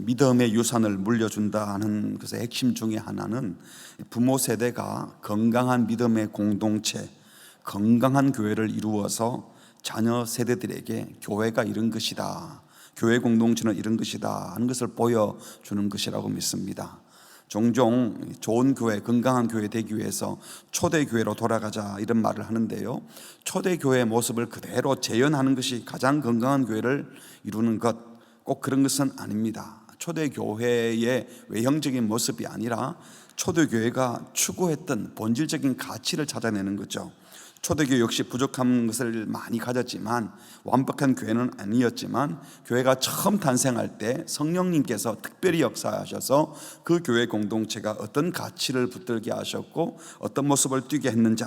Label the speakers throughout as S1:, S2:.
S1: 믿음의 유산을 물려준다는 것의 핵심 중에 하나는 부모 세대가 건강한 믿음의 공동체, 건강한 교회를 이루어서 자녀 세대들에게 교회가 이런 것이다, 교회 공동체는 이런 것이다 하는 것을 보여주는 것이라고 믿습니다. 종종 좋은 교회, 건강한 교회 되기 위해서 초대교회로 돌아가자 이런 말을 하는데요, 초대교회의 모습을 그대로 재현하는 것이 가장 건강한 교회를 이루는 것, 꼭 그런 것은 아닙니다. 초대교회의 외형적인 모습이 아니라 초대교회가 추구했던 본질적인 가치를 찾아내는 거죠. 초대교회 역시 부족한 것을 많이 가졌지만, 완벽한 교회는 아니었지만, 교회가 처음 탄생할 때 성령님께서 특별히 역사하셔서 그 교회 공동체가 어떤 가치를 붙들게 하셨고 어떤 모습을 띠게 했는지,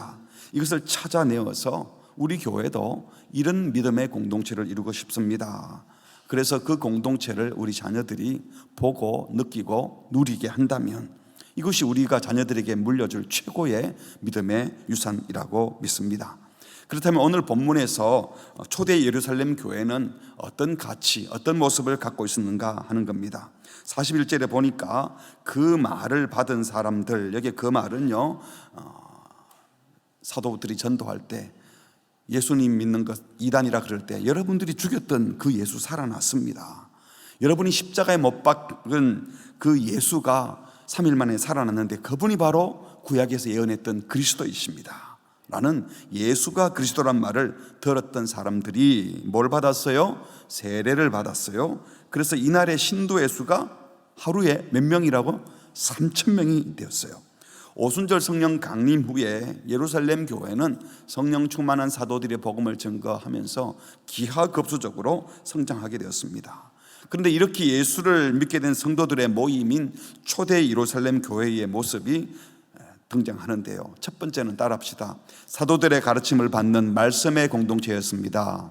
S1: 이것을 찾아내어서 우리 교회도 이런 믿음의 공동체를 이루고 싶습니다. 그래서 그 공동체를 우리 자녀들이 보고 느끼고 누리게 한다면 이것이 우리가 자녀들에게 물려줄 최고의 믿음의 유산이라고 믿습니다. 그렇다면 오늘 본문에서 초대 예루살렘 교회는 어떤 가치, 어떤 모습을 갖고 있었는가 하는 겁니다. 41절에 보니까 그 말을 받은 사람들, 여기 그 말은요, 사도들이 전도할 때 예수님 믿는 것 이단이라 그럴 때 여러분들이 죽였던 그 예수 살아났습니다. 여러분이 십자가에 못 박은 그 예수가 3일 만에 살아났는데 그분이 바로 구약에서 예언했던 그리스도이십니다 라는, 예수가 그리스도란 말을 들었던 사람들이 뭘 받았어요? 세례를 받았어요. 그래서 이날의 신도의 수가 하루에 몇 명이라고? 3,000명이 되었어요. 오순절 성령 강림 후에 예루살렘 교회는 성령 충만한 사도들의 복음을 증거하면서 기하급수적으로 성장하게 되었습니다. 그런데 이렇게 예수를 믿게 된 성도들의 모임인 초대 예루살렘 교회의 모습이 등장하는데요, 첫 번째는 따라합시다. 사도들의 가르침을 받는 말씀의 공동체였습니다.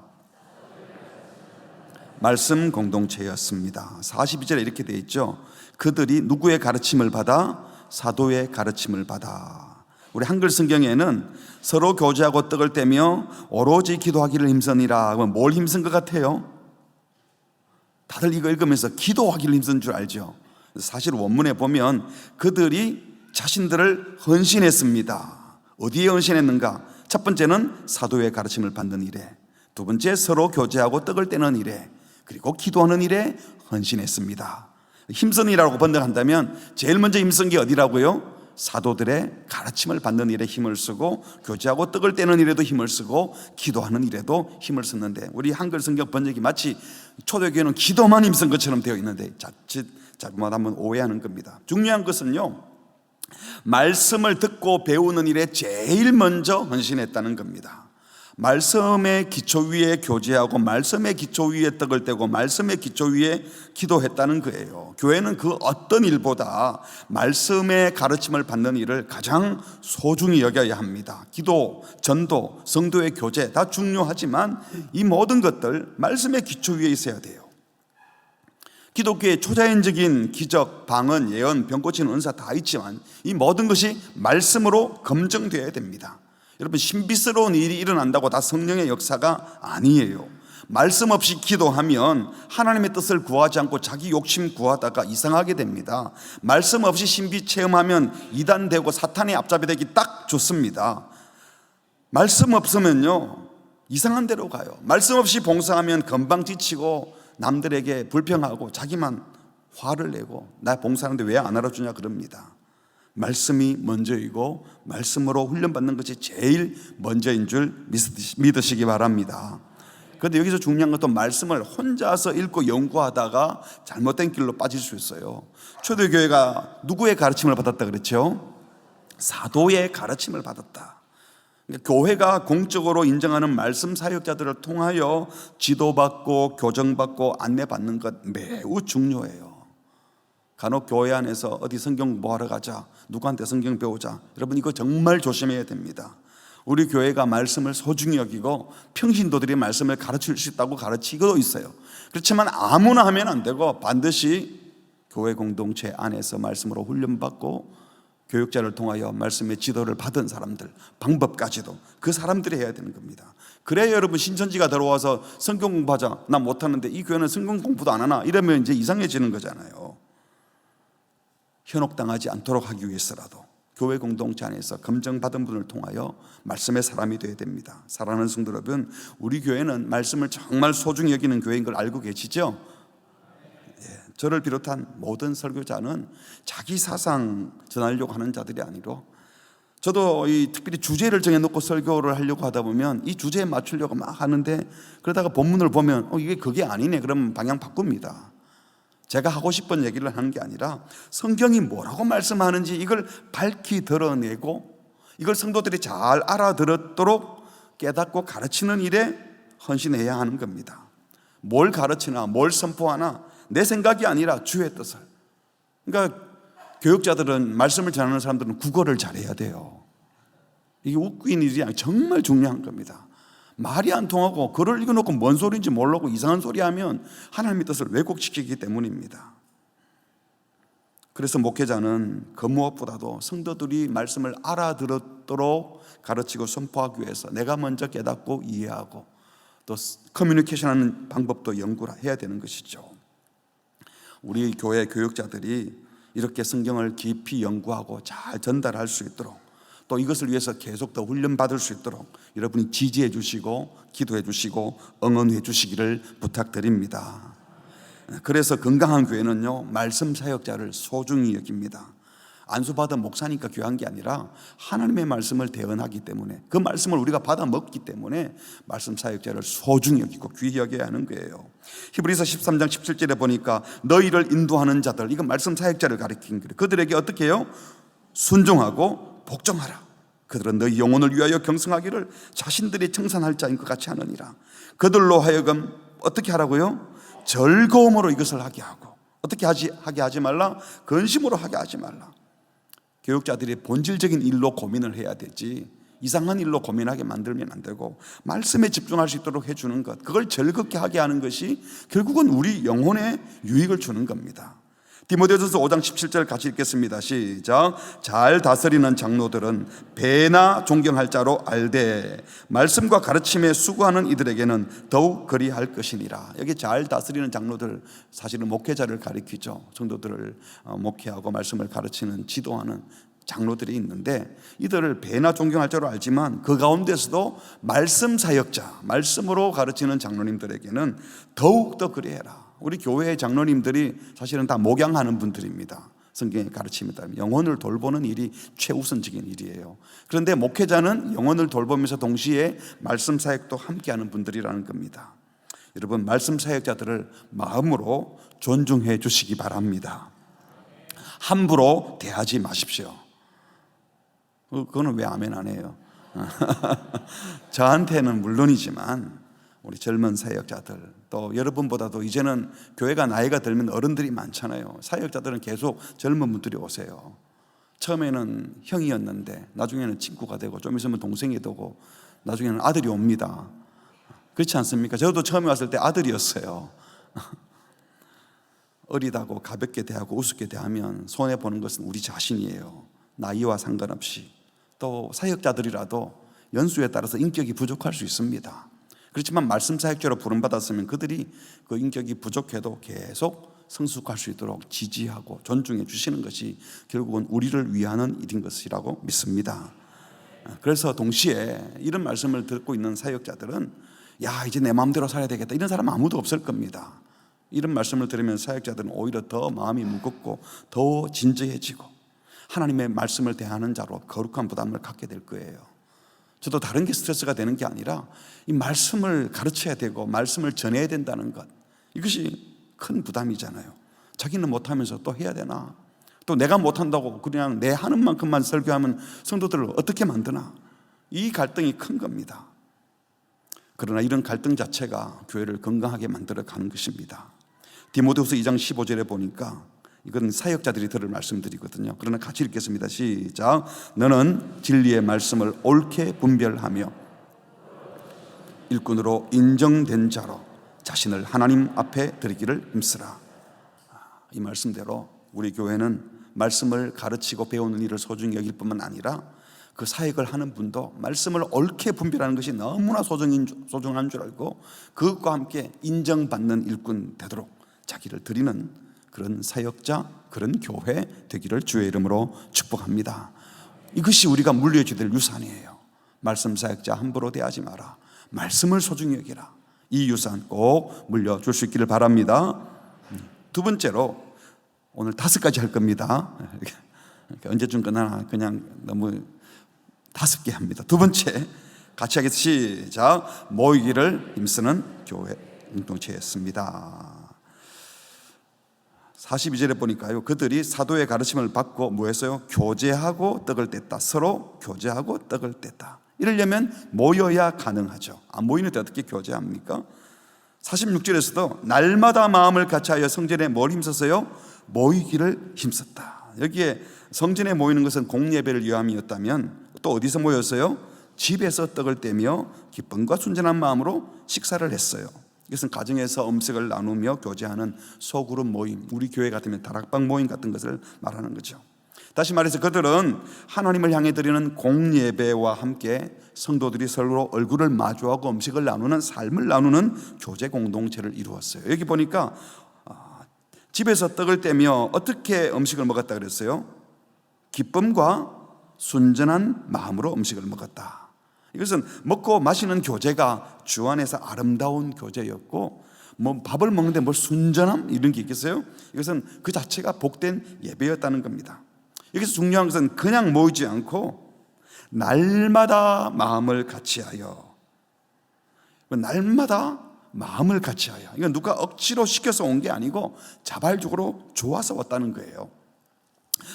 S1: 말씀 공동체였습니다. 42절에 이렇게 되어 있죠. 그들이 누구의 가르침을 받아? 사도의 가르침을 받아. 우리 한글 성경에는 서로 교제하고 떡을 떼며 오로지 기도하기를 힘쓰니라. 뭘 힘쓴 것 같아요? 다들 이거 읽으면서 기도하기를 힘쓴 줄 알죠? 사실 원문에 보면 그들이 자신들을 헌신했습니다. 어디에 헌신했는가? 첫 번째는 사도의 가르침을 받는 일에, 두 번째 서로 교제하고 떡을 떼는 일에, 그리고 기도하는 일에 헌신했습니다. 힘쓴 일이라고 번역한다면 제일 먼저 힘쓴 게 어디라고요? 사도들의 가르침을 받는 일에 힘을 쓰고, 교제하고 떡을 떼는 일에도 힘을 쓰고, 기도하는 일에도 힘을 썼는데, 우리 한글 성경 번역이 마치 초대교회는 기도만 힘쓴 것처럼 되어 있는데 자칫 잘못하면 오해하는 겁니다. 중요한 것은요, 말씀을 듣고 배우는 일에 제일 먼저 헌신했다는 겁니다. 말씀의 기초 위에 교제하고, 말씀의 기초 위에 떡을 떼고, 말씀의 기초 위에 기도했다는 거예요. 교회는 그 어떤 일보다 말씀의 가르침을 받는 일을 가장 소중히 여겨야 합니다. 기도, 전도, 성도의 교제 다 중요하지만 이 모든 것들 말씀의 기초 위에 있어야 돼요. 기독교의 초자연적인 기적, 방언, 예언, 병 고치는 은사 다 있지만 이 모든 것이 말씀으로 검증되어야 됩니다. 여러분, 신비스러운 일이 일어난다고 다 성령의 역사가 아니에요. 말씀 없이 기도하면 하나님의 뜻을 구하지 않고 자기 욕심 구하다가 이상하게 됩니다. 말씀 없이 신비 체험하면 이단되고 사탄의 앞잡이 되기 딱 좋습니다. 말씀 없으면요, 이상한 데로 가요. 말씀 없이 봉사하면 금방 지치고 남들에게 불평하고 자기만 화를 내고 나 봉사하는데 왜 안 알아주냐 그럽니다. 말씀이 먼저이고 말씀으로 훈련받는 것이 제일 먼저인 줄 믿으시기 바랍니다. 그런데 여기서 중요한 것도 말씀을 혼자서 읽고 연구하다가 잘못된 길로 빠질 수 있어요. 초대교회가 누구의 가르침을 받았다 그랬죠? 사도의 가르침을 받았다. 교회가 공적으로 인정하는 말씀 사역자들을 통하여 지도받고 교정받고 안내받는 것 매우 중요해요. 간혹 교회 안에서 어디 성경 공부하러 가자, 누구한테 성경 배우자, 여러분 이거 정말 조심해야 됩니다. 우리 교회가 말씀을 소중히 여기고 평신도들이 말씀을 가르칠 수 있다고 가르치고 있어요. 그렇지만 아무나 하면 안 되고 반드시 교회 공동체 안에서 말씀으로 훈련받고 교육자를 통하여 말씀의 지도를 받은 사람들, 방법까지도 그 사람들이 해야 되는 겁니다. 그래야 여러분 신천지가 들어와서 성경 공부하자, 나 못하는데 이 교회는 성경 공부도 안 하나, 이러면 이제 이상해지는 거잖아요. 현혹당하지 않도록 하기 위해서라도 교회 공동체 안에서 검증받은 분을 통하여 말씀의 사람이 되어야 됩니다. 사랑하는 성도 여러분, 우리 교회는 말씀을 정말 소중히 여기는 교회인 걸 알고 계시죠? 저를 비롯한 모든 설교자는 자기 사상 전하려고 하는 자들이 아니로, 저도 특별히 주제를 정해놓고 설교를 하려고 하다 보면 이 주제에 맞추려고 막 하는데, 그러다가 본문을 보면 이게 그게 아니네, 그러면 방향 바꿉니다. 제가 하고 싶은 얘기를 하는 게 아니라 성경이 뭐라고 말씀하는지 이걸 밝히 드러내고 이걸 성도들이 잘 알아들었도록 깨닫고 가르치는 일에 헌신해야 하는 겁니다. 뭘 가르치나 뭘 선포하나 내 생각이 아니라 주의 뜻을. 그러니까 교육자들은, 말씀을 전하는 사람들은 국어를 잘해야 돼요. 이게 웃긴 일이 아니라 정말 중요한 겁니다. 말이 안 통하고 글을 읽어놓고 뭔 소리인지 모르고 이상한 소리 하면 하나님의 뜻을 왜곡시키기 때문입니다. 그래서 목회자는 그 무엇보다도 성도들이 말씀을 알아들었도록 가르치고 선포하기 위해서 내가 먼저 깨닫고 이해하고 또 커뮤니케이션하는 방법도 연구를 해야 되는 것이죠. 우리 교회 교육자들이 이렇게 성경을 깊이 연구하고 잘 전달할 수 있도록, 또 이것을 위해서 계속 더 훈련받을 수 있도록 여러분이 지지해 주시고 기도해 주시고 응원해 주시기를 부탁드립니다. 그래서 건강한 교회는요, 말씀 사역자를 소중히 여깁니다. 안수받은 목사니까 귀한 게 아니라 하나님의 말씀을 대언하기 때문에, 그 말씀을 우리가 받아 먹기 때문에 말씀 사역자를 소중히 여기고 귀히 여겨야 하는 거예요. 히브리서 13장 17절에 보니까 너희를 인도하는 자들, 이건 말씀 사역자를 가리킨 거예요. 그들에게 어떻게 해요? 순종하고 복종하라. 그들은 너희 영혼을 위하여 경성하기를 자신들이 청산할 자인 것 같이 하느니라. 그들로 하여금 어떻게 하라고요? 즐거움으로 이것을 하게 하고. 어떻게 하게 하지 말라? 근심으로 하게 하지 말라. 교육자들이 본질적인 일로 고민을 해야 되지, 이상한 일로 고민하게 만들면 안 되고 말씀에 집중할 수 있도록 해주는 것, 그걸 즐겁게 하게 하는 것이 결국은 우리 영혼에 유익을 주는 겁니다. 디모데전서 5장 17절 같이 읽겠습니다. 시작. 잘 다스리는 장로들은 배나 존경할 자로 알되 말씀과 가르침에 수고하는 이들에게는 더욱 그리할 것이니라. 여기 잘 다스리는 장로들, 사실은 목회자를 가리키죠. 성도들을 목회하고 말씀을 가르치는, 지도하는 장로들이 있는데, 이들을 배나 존경할 자로 알지만 그 가운데서도 말씀 사역자, 말씀으로 가르치는 장로님들에게는 더욱더 그리해라. 우리 교회의 장로님들이 사실은 다 목양하는 분들입니다. 성경의 가르침에 따르면 영혼을 돌보는 일이 최우선적인 일이에요. 그런데 목회자는 영혼을 돌보면서 동시에 말씀 사역도 함께하는 분들이라는 겁니다. 여러분, 말씀 사역자들을 마음으로 존중해 주시기 바랍니다. 함부로 대하지 마십시오. 그거는 왜 아멘 안 해요? 저한테는 물론이지만 우리 젊은 사역자들, 또 여러분보다도 이제는 교회가 나이가 들면 어른들이 많잖아요. 사역자들은 계속 젊은 분들이 오세요. 처음에는 형이었는데 나중에는 친구가 되고 좀 있으면 동생이 되고 나중에는 아들이 옵니다. 그렇지 않습니까? 저도 처음에 왔을 때 아들이었어요. 어리다고 가볍게 대하고 우습게 대하면 손해보는 것은 우리 자신이에요. 나이와 상관없이. 또 사역자들이라도 연수에 따라서 인격이 부족할 수 있습니다. 그렇지만 말씀 사역자로 부름받았으면 그들이 그 인격이 부족해도 계속 성숙할 수 있도록 지지하고 존중해 주시는 것이 결국은 우리를 위하는 일인 것이라고 믿습니다. 그래서 동시에 이런 말씀을 듣고 있는 사역자들은 야, 이제 내 마음대로 살아야 되겠다, 이런 사람 아무도 없을 겁니다. 이런 말씀을 들으면 사역자들은 오히려 더 마음이 무겁고 더 진지해지고 하나님의 말씀을 대하는 자로 거룩한 부담을 갖게 될 거예요. 저도 다른 게 스트레스가 되는 게 아니라 이 말씀을 가르쳐야 되고 말씀을 전해야 된다는 것, 이것이 큰 부담이잖아요. 자기는 못하면서 또 해야 되나? 또 내가 못한다고 그냥 내 하는 만큼만 설교하면 성도들을 어떻게 만드나? 이 갈등이 큰 겁니다. 그러나 이런 갈등 자체가 교회를 건강하게 만들어가는 것입니다. 디모데후서 2장 15절에 보니까 이건 사역자들이 들을 말씀들이거든요. 그러나 같이 읽겠습니다. 시작. 너는 진리의 말씀을 옳게 분별하며 일꾼으로 인정된 자로 자신을 하나님 앞에 드리기를 힘쓰라. 이 말씀대로 우리 교회는 말씀을 가르치고 배우는 일을 소중히 여길 뿐만 아니라 그 사역을 하는 분도 말씀을 옳게 분별하는 것이 너무나 소중한 줄 알고 그것과 함께 인정받는 일꾼 되도록 자기를 드리는 그런 사역자, 그런 교회 되기를 주의 이름으로 축복합니다. 이것이 우리가 물려줘야 될 유산이에요. 말씀 사역자 함부로 대하지 마라. 말씀을 소중히 여기라. 이 유산 꼭 물려줄 수 있기를 바랍니다. 두 번째로 오늘 5가지 할 겁니다. 언제쯤 끝나나 그냥 너무 5개 합니다. 두 번째, 같이 하겠습니다. 시작. 모이기를 힘쓰는 교회 공동체였습니다. 42절에 보니까요, 그들이 사도의 가르침을 받고 뭐 했어요? 교제하고 떡을 뗐다. 서로 교제하고 떡을 뗐다. 이러려면 모여야 가능하죠. 안 모이는데 어떻게 교제합니까? 46절에서도 날마다 마음을 같이하여 성전에 뭘 힘썼어요? 모이기를 힘썼다. 여기에 성전에 모이는 것은 공예배를 위함이었다면 또 어디서 모였어요? 집에서 떡을 떼며 기쁨과 순전한 마음으로 식사를 했어요. 이것은 가정에서 음식을 나누며 교제하는 소그룹 모임, 우리 교회 같으면 다락방 모임 같은 것을 말하는 거죠. 다시 말해서 그들은 하나님을 향해 드리는 공예배와 함께 성도들이 서로 얼굴을 마주하고 음식을 나누는 삶을 나누는 교제 공동체를 이루었어요. 여기 보니까 집에서 떡을 떼며 어떻게 음식을 먹었다 그랬어요? 기쁨과 순전한 마음으로 음식을 먹었다. 이것은 먹고 마시는 교제가 주 안에서 아름다운 교제였고, 뭐 밥을 먹는데 뭘 순전함 이런 게 있겠어요? 이것은 그 자체가 복된 예배였다는 겁니다. 여기서 중요한 것은 그냥 모이지 않고 날마다 마음을 같이하여, 날마다 마음을 같이하여, 이건 누가 억지로 시켜서 온 게 아니고 자발적으로 좋아서 왔다는 거예요.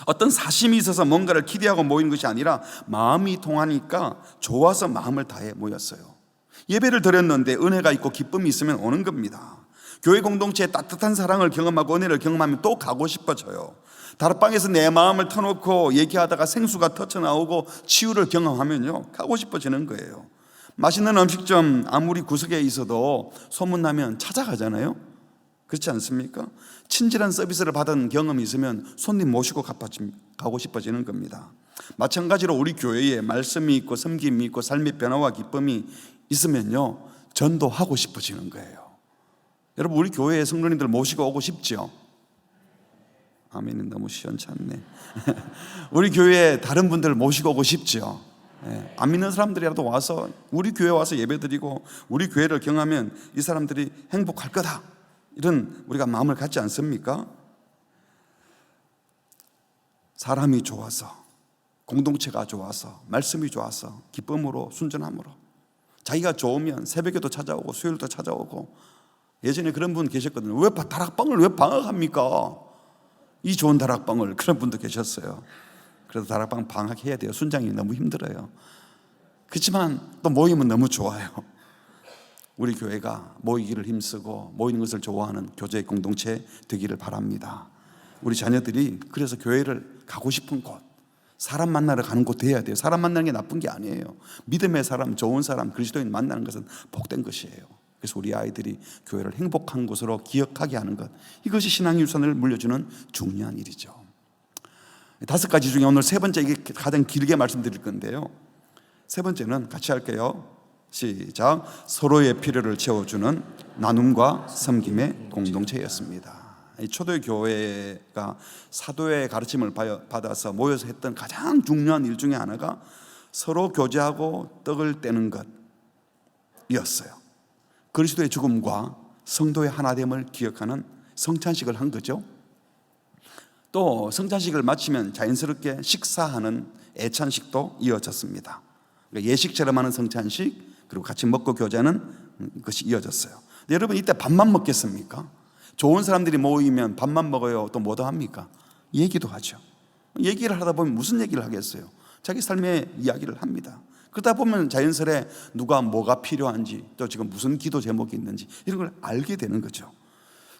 S1: 어떤 사심이 있어서 뭔가를 기대하고 모이는 것이 아니라 마음이 통하니까 좋아서 마음을 다해 모였어요. 예배를 드렸는데 은혜가 있고 기쁨이 있으면 오는 겁니다. 교회 공동체의 따뜻한 사랑을 경험하고 은혜를 경험하면 또 가고 싶어져요. 다락방에서 내 마음을 터놓고 얘기하다가 생수가 터쳐나오고 치유를 경험하면요, 가고 싶어지는 거예요. 맛있는 음식점 아무리 구석에 있어도 소문나면 찾아가잖아요. 그렇지 않습니까? 친절한 서비스를 받은 경험이 있으면 손님 모시고 가고 싶어지는 겁니다. 마찬가지로 우리 교회에 말씀이 있고 섬김이 있고 삶의 변화와 기쁨이 있으면요, 전도하고 싶어지는 거예요. 여러분, 우리 교회에 성도님들 모시고 오고 싶죠? 아멘은 너무 시원찮네. 우리 교회에 다른 분들 모시고 오고 싶죠? 안 믿는 사람들이라도 와서 우리 교회 와서 예배드리고 우리 교회를 경험하면 이 사람들이 행복할 거다, 이런 우리가 마음을 갖지 않습니까? 사람이 좋아서, 공동체가 좋아서, 말씀이 좋아서, 기쁨으로, 순전함으로, 자기가 좋으면 새벽에도 찾아오고 수요일도 찾아오고. 예전에 그런 분 계셨거든요. 왜 다락방을 왜 방학합니까? 이 좋은 다락방을. 그런 분도 계셨어요. 그래서 다락방 방학해야 돼요. 순장이 너무 힘들어요. 그렇지만 또 모이면 너무 좋아요. 우리 교회가 모이기를 힘쓰고 모이는 것을 좋아하는 교제 공동체 되기를 바랍니다. 우리 자녀들이 그래서 교회를 가고 싶은 곳, 사람 만나러 가는 곳 돼야 돼요. 사람 만나는 게 나쁜 게 아니에요. 믿음의 사람, 좋은 사람, 그리스도인 만나는 것은 복된 것이에요. 그래서 우리 아이들이 교회를 행복한 곳으로 기억하게 하는 것, 이것이 신앙의 유산을 물려주는 중요한 일이죠. 5가지 중에 오늘 3번째, 이게 가장 길게 말씀드릴 건데요, 3번째는 같이 할게요. 시작. 서로의 필요를 채워주는 나눔과 섬김의 공동체였습니다. 이 초대 교회가 사도의 가르침을 받아서 모여서 했던 가장 중요한 일 중에 하나가 서로 교제하고 떡을 떼는 것이었어요. 그리스도의 죽음과 성도의 하나됨을 기억하는 성찬식을 한 거죠. 또 성찬식을 마치면 자연스럽게 식사하는 애찬식도 이어졌습니다. 예식처럼 하는 성찬식, 그리고 같이 먹고 교제하는 것이 이어졌어요. 여러분, 이때 밥만 먹겠습니까? 좋은 사람들이 모이면 밥만 먹어요? 또 뭐도 합니까? 얘기도 하죠. 얘기를 하다 보면 무슨 얘기를 하겠어요? 자기 삶의 이야기를 합니다. 그러다 보면 자연스레 누가 뭐가 필요한지, 또 지금 무슨 기도 제목이 있는지 이런 걸 알게 되는 거죠.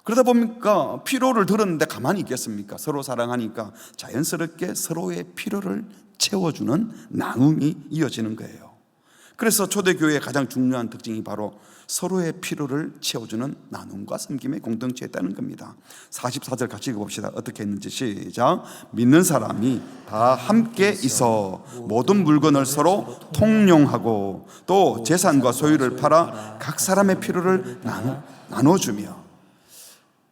S1: 그러다 보니까 필요를 들었는데 가만히 있겠습니까? 서로 사랑하니까 자연스럽게 서로의 필요를 채워주는 나눔이 이어지는 거예요. 그래서 초대교회의 가장 중요한 특징이 바로 서로의 필요를 채워주는 나눔과 섬김의 공동체였다는 겁니다. 44절 같이 읽어봅시다. 어떻게 했는지 시작. 믿는 사람이 다 함께 있어 모든 물건을 서로 통용하고 또 재산과 소유를 팔아 각 사람의 필요를 나눠주며.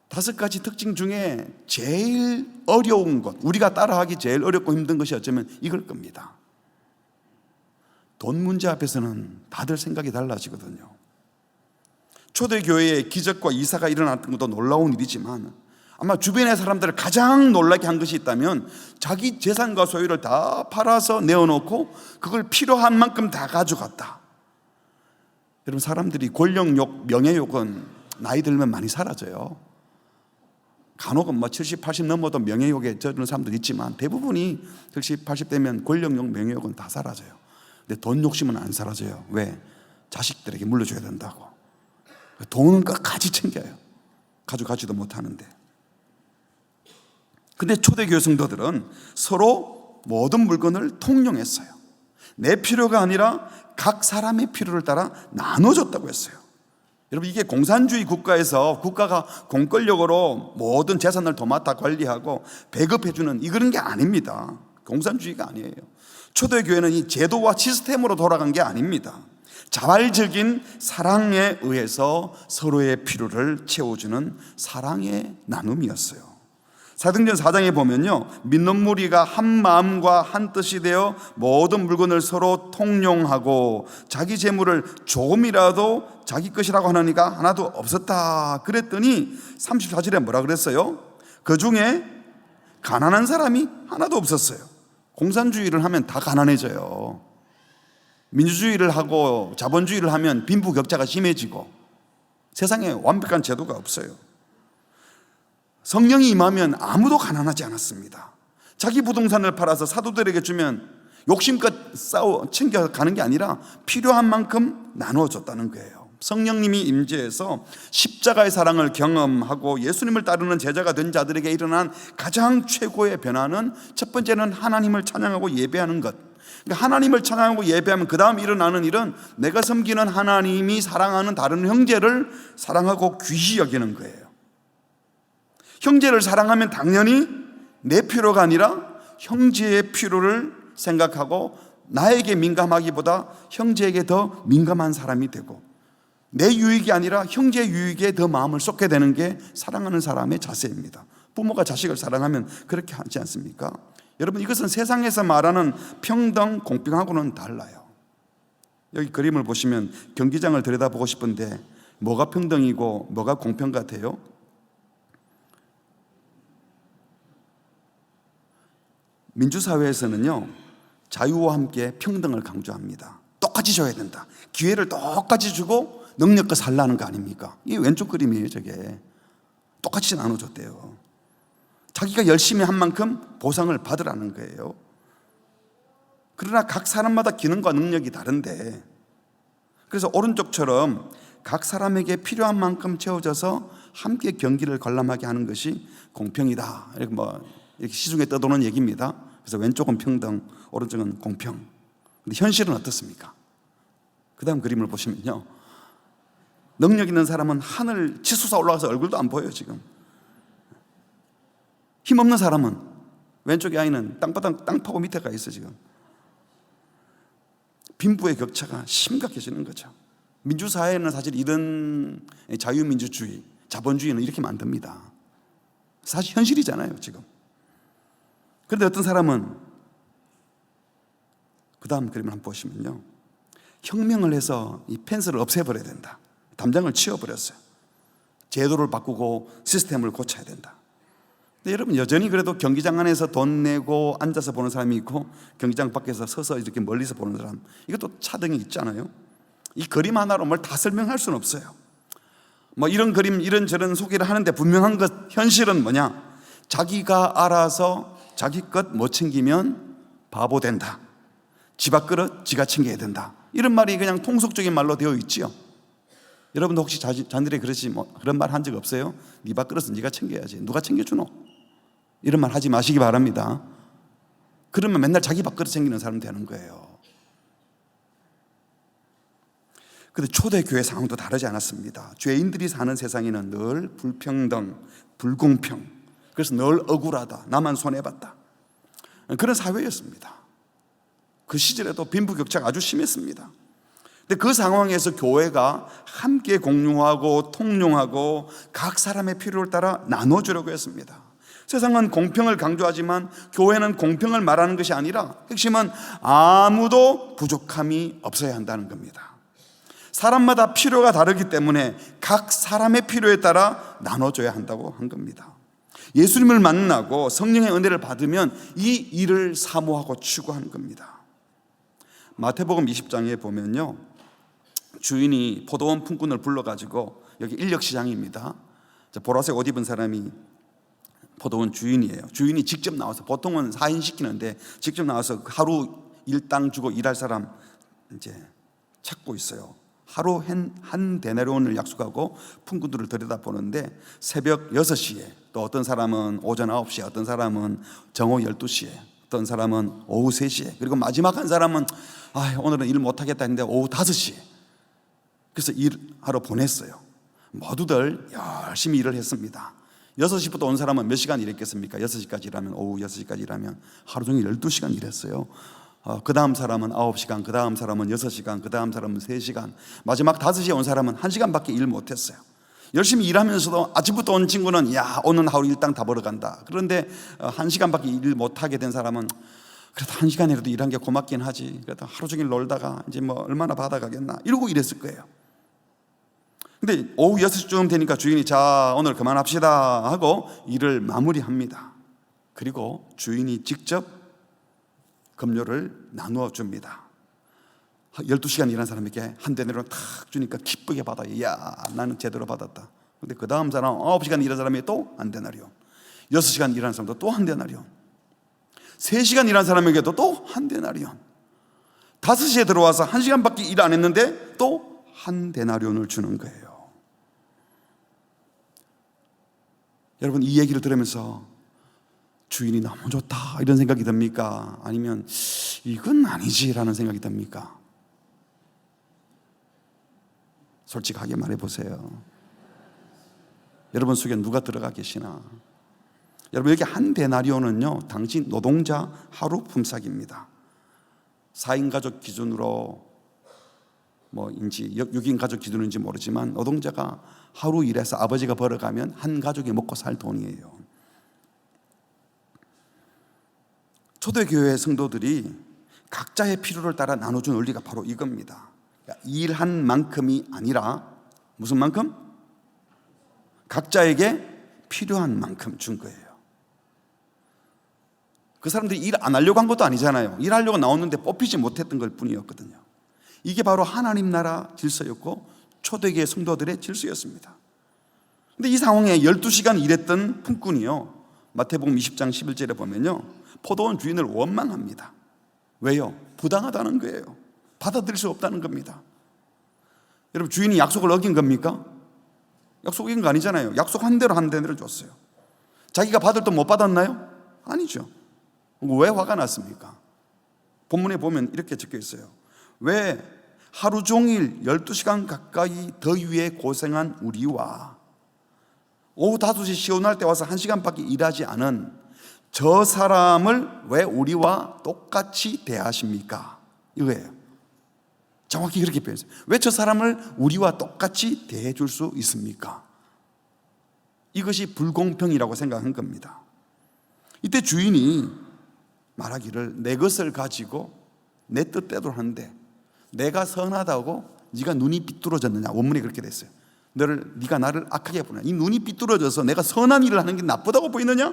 S1: 5가지 특징 중에 제일 어려운 것, 우리가 따라하기 제일 어렵고 힘든 것이 어쩌면 이걸 겁니다. 돈 문제 앞에서는 다들 생각이 달라지거든요. 초대교회에 기적과 이사가 일어났던 것도 놀라운 일이지만 아마 주변의 사람들을 가장 놀라게 한 것이 있다면 자기 재산과 소유를 다 팔아서 내어놓고 그걸 필요한 만큼 다 가져갔다. 여러분, 사람들이 권력욕, 명예욕은 나이 들면 많이 사라져요. 간혹은 70, 80 넘어도 명예욕에 젖는 사람도 있지만 대부분이 70, 80 되면 권력욕, 명예욕은 다 사라져요. 근데 돈 욕심은 안 사라져요. 왜? 자식들에게 물려줘야 된다고. 돈은 끝까지 챙겨요. 가져가지도 못하는데. 근데 초대교회 성도들은 서로 모든 물건을 통용했어요. 내 필요가 아니라 각 사람의 필요를 따라 나눠줬다고 했어요. 여러분, 이게 공산주의 국가에서 국가가 공권력으로 모든 재산을 도맡아 관리하고 배급해주는 그런 게 아닙니다. 공산주의가 아니에요. 초대교회는 이 제도와 시스템으로 돌아간 게 아닙니다. 자발적인 사랑에 의해서 서로의 필요를 채워주는 사랑의 나눔이었어요. 사도행전 4장에 보면요, 믿는 무리가 한 마음과 한 뜻이 되어 모든 물건을 서로 통용하고 자기 재물을 조금이라도 자기 것이라고 하는 이가 하나도 없었다 그랬더니 34절에 뭐라 그랬어요? 그 중에 가난한 사람이 하나도 없었어요. 공산주의를 하면 다 가난해져요. 민주주의를 하고 자본주의를 하면 빈부격차가 심해지고 세상에 완벽한 제도가 없어요. 성령이 임하면 아무도 가난하지 않았습니다. 자기 부동산을 팔아서 사도들에게 주면 욕심껏 챙겨가는 게 아니라 필요한 만큼 나눠줬다는 거예요. 성령님이 임재해서 십자가의 사랑을 경험하고 예수님을 따르는 제자가 된 자들에게 일어난 가장 최고의 변화는 첫 번째는 하나님을 찬양하고 예배하는 것. 그러니까 하나님을 찬양하고 예배하면 그 다음 일어나는 일은 내가 섬기는 하나님이 사랑하는 다른 형제를 사랑하고 귀히 여기는 거예요. 형제를 사랑하면 당연히 내 필요가 아니라 형제의 필요를 생각하고 나에게 민감하기보다 형제에게 더 민감한 사람이 되고 내 유익이 아니라 형제 유익에 더 마음을 쏟게 되는 게 사랑하는 사람의 자세입니다. 부모가 자식을 사랑하면 그렇게 하지 않습니까? 여러분, 이것은 세상에서 말하는 평등, 공평하고는 달라요. 여기 그림을 보시면 경기장을 들여다보고 싶은데 뭐가 평등이고 뭐가 공평 같아요? 민주사회에서는요, 자유와 함께 평등을 강조합니다. 똑같이 줘야 된다. 기회를 똑같이 주고 능력껏 살라는 거 아닙니까? 이게 왼쪽 그림이에요. 저게 똑같이 나눠줬대요. 자기가 열심히 한 만큼 보상을 받으라는 거예요. 그러나 각 사람마다 기능과 능력이 다른데, 그래서 오른쪽처럼 각 사람에게 필요한 만큼 채워져서 함께 경기를 관람하게 하는 것이 공평이다. 이렇게 시중에 떠도는 얘기입니다. 그래서 왼쪽은 평등, 오른쪽은 공평. 근데 현실은 어떻습니까? 그 다음 그림을 보시면요, 능력 있는 사람은 하늘 치솟아 올라가서 얼굴도 안 보여요. 지금 힘없는 사람은, 왼쪽의 아이는 땅바닥 땅 파고 밑에 가 있어. 지금 빈부의 격차가 심각해지는 거죠. 민주사회는 사실 이런 자유민주주의, 자본주의는 이렇게 만듭니다. 사실 현실이잖아요 지금. 그런데 어떤 사람은, 그 다음 그림을 한번 보시면요, 혁명을 해서 이 펜스를 없애버려야 된다. 담장을 치워버렸어요. 제도를 바꾸고 시스템을 고쳐야 된다. 근데 여러분, 여전히 그래도 경기장 안에서 돈 내고 앉아서 보는 사람이 있고 경기장 밖에서 서서 이렇게 멀리서 보는 사람, 이것도 차등이 있잖아요. 이 그림 하나로 뭘 다 설명할 수는 없어요. 이런 그림 이런저런 소개를 하는데 분명한 것, 현실은 뭐냐? 자기가 알아서 자기 것 못 챙기면 바보 된다. 지 밥그릇 지가 챙겨야 된다. 이런 말이 그냥 통속적인 말로 되어 있지요. 여러분도 혹시 자녀들이 그런 말 한 적 없어요? 네 밥그릇은 네가 챙겨야지. 누가 챙겨주노? 이런 말 하지 마시기 바랍니다. 그러면 맨날 자기 밥그릇 챙기는 사람 되는 거예요. 근데 초대교회 상황도 다르지 않았습니다. 죄인들이 사는 세상에는 늘 불평등, 불공평, 그래서 늘 억울하다, 나만 손해봤다, 그런 사회였습니다. 그 시절에도 빈부격차가 아주 심했습니다. 근데 그 상황에서 교회가 함께 공유하고 통용하고 각 사람의 필요를 따라 나눠주려고 했습니다. 세상은 공평을 강조하지만 교회는 공평을 말하는 것이 아니라 핵심은 아무도 부족함이 없어야 한다는 겁니다. 사람마다 필요가 다르기 때문에 각 사람의 필요에 따라 나눠줘야 한다고 한 겁니다. 예수님을 만나고 성령의 은혜를 받으면 이 일을 사모하고 추구하는 겁니다. 마태복음 20장에 보면요, 주인이 포도원 품꾼을 불러가지고, 여기 인력시장입니다. 보라색 옷 입은 사람이 포도원 주인이에요. 주인이 직접 나와서, 보통은 4인 시키는데 직접 나와서 하루 일당 주고 일할 사람 이제 찾고 있어요. 하루 한 데나리온을 약속하고 품꾼들을 들여다보는데 새벽 6시에, 또 어떤 사람은 오전 9시에, 어떤 사람은 정오 12시에, 어떤 사람은 오후 3시에, 그리고 마지막 한 사람은 오늘은 일 못하겠다 했는데 오후 5시에. 그래서 일하러 보냈어요. 모두들 열심히 일을 했습니다. 6시부터 온 사람은 몇 시간 일했겠습니까? 6시까지 일하면, 오후 6시까지 일하면 하루 종일 12시간 일했어요. 그 다음 사람은 9시간, 그 다음 사람은 6시간, 그 다음 사람은 3시간, 마지막 5시에 온 사람은 1시간밖에 일 못했어요. 열심히 일하면서도 아침부터 온 친구는 오늘 하루 일당 다 벌어간다. 그런데 1시간밖에 일 못하게 된 사람은 그래도 1시간이라도 일한 게 고맙긴 하지, 그래도 하루 종일 놀다가 이제 뭐 얼마나 받아가겠나, 이러고 일했을 거예요. 근데 오후 6시쯤 되니까 주인이 자, 오늘 그만합시다 하고 일을 마무리합니다. 그리고 주인이 직접 급료를 나누어 줍니다. 12시간 일한 사람에게 한 데나리온 탁 주니까 기쁘게 받아요. 나는 제대로 받았다. 근데 그 다음 사람 9시간 일한 사람이 또 한 데나리온, 6시간 일한 사람도 또 한 데나리온, 3시간 일한 사람에게도 또 한 데나리온, 5시에 들어와서 1시간밖에 일 안 했는데 또 한 데나리온을 주는 거예요. 여러분, 이 얘기를 들으면서 주인이 너무 좋다 이런 생각이 듭니까? 아니면 이건 아니지라는 생각이 듭니까? 솔직하게 말해보세요. 여러분 속에 누가 들어가 계시나? 여러분, 여기 한 데나리온은요, 당시 노동자 하루 품삯입니다. 4인 가족 기준으로 뭐인지 6인 가족 기준인지 모르지만 노동자가 하루 일해서 아버지가 벌어가면 한 가족이 먹고 살 돈이에요. 초대교회 성도들이 각자의 필요를 따라 나눠준 원리가 바로 이겁니다. 일한 만큼이 아니라 무슨 만큼? 각자에게 필요한 만큼 준 거예요. 그 사람들이 일 안 하려고 한 것도 아니잖아요. 일하려고 나왔는데 뽑히지 못했던 걸 뿐이었거든요. 이게 바로 하나님 나라 질서였고 초대교회 성도들의 질서였습니다. 근데 이 상황에 12시간 일했던 품꾼이요, 마태복음 20장 11절에 보면요, 포도원 주인을 원망합니다. 왜요? 부당하다는 거예요. 받아들일 수 없다는 겁니다. 여러분, 주인이 약속을 어긴 겁니까? 약속 어긴 거 아니잖아요. 약속한 대로 한 대로 줬어요. 자기가 받을 돈 못 받았나요? 아니죠. 왜 화가 났습니까? 본문에 보면 이렇게 적혀 있어요. 왜 하루 종일 12시간 가까이 더위에 고생한 우리와 오후 5시 시원할 때 와서 1시간밖에 일하지 않은 저 사람을 왜 우리와 똑같이 대하십니까? 이거예요. 정확히 그렇게 표현했어요. 왜 저 사람을 우리와 똑같이 대해줄 수 있습니까? 이것이 불공평이라고 생각한 겁니다. 이때 주인이 말하기를 내 것을 가지고 내 뜻대로 하는데 내가 선하다고 네가 눈이 삐뚤어졌느냐. 원문이 그렇게 됐어요. 네가 나를 악하게 보느냐. 이 눈이 삐뚤어져서 내가 선한 일을 하는 게 나쁘다고 보이느냐?